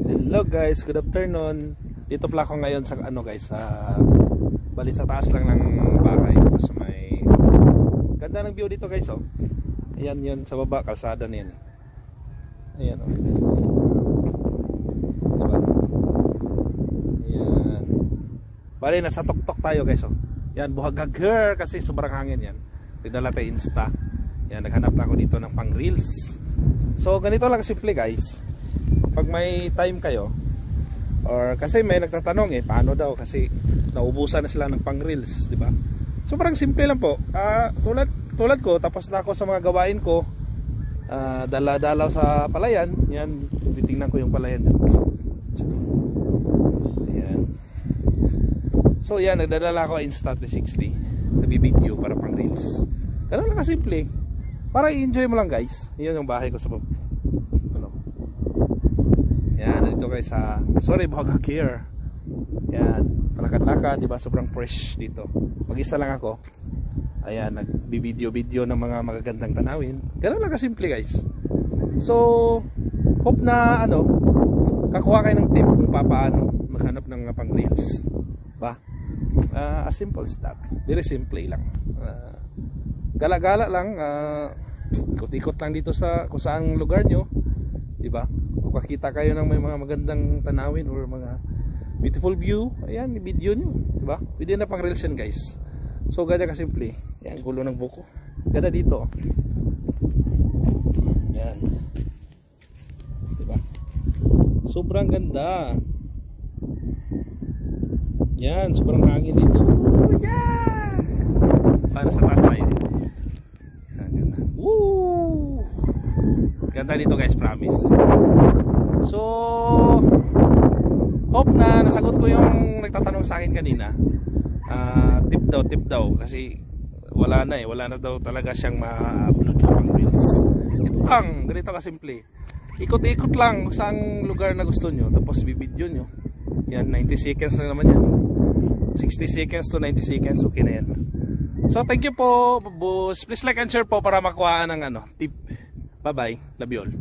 Hello guys, good afternoon. Dito pala ako ngayon sa ano guys, sa bali sa taas lang ng bahay ko sa may ganda ng view dito guys oh. Ayan yun sa baba, kalsada na yan. Ayan oh. Diba? Ayan. Bali nasa tuktok tayo guys oh. Yan, buhagagger kasi sobrang hangin yan. Tinala tayo Insta. Yan, naghanap na ako dito ng pang reels. So ganito lang simple guys. Pag may time kayo, or kasi may nagtatanong paano daw kasi naubusan na sila ng pang reels, di ba? Sobrang simple lang po. Tulad ko, tapos na ako sa mga gawain ko, dala-dalaw sa palayan. Yan, titingnan ko yung palayan. Ayan. So yan, nagdadala ako Insta360. Nabibideo para pang reels. Ganun lang kasimple. Para i-enjoy mo lang guys. Yan yung bahay ko sa baba. Yan, dito kayo sa Buhagag here. Yan, palakad-lakad, di ba? Sobrang fresh dito. Mag-isa lang ako. Ayan, nagbi-video-video ng mga magagandang tanawin. Ganun lang kasimple guys. So, hope na kakuha kayo ng tip kung paano maghanap ng pang reels. Ba? As simple as that. Very simple lang. Gala-gala lang, ikot-ikot lang dito sa kung saan lugar nyo, di ba? Makita kayo ng may mga magandang tanawin or mga beautiful view, ayan, i-video nyo, diba? Pwede na pang reels yan guys. So ganda ka simple. Ayan, gulo ng buko. Ganda dito. Ayan. Diba? Sobrang ganda. Yan, sobrang hangin dito. Yeah! Para sa taas tayo. Ayan, ganda. Woo! Ganda dito guys, promise. So, hope na nasagot ko yung nagtatanong sa akin kanina. Tip daw kasi wala na daw talaga siyang ma-upload na pang reels. Ito lang, ganito ka simple. Ikot-ikot lang sa lugar na gusto nyo, tapos bibidyo nyo. Yan, 90 seconds na naman yan. 60 seconds to 90 seconds, okay na yan. So, thank you po, boss. Please like and share po para makuha ng tip. Bye-bye. Love you all.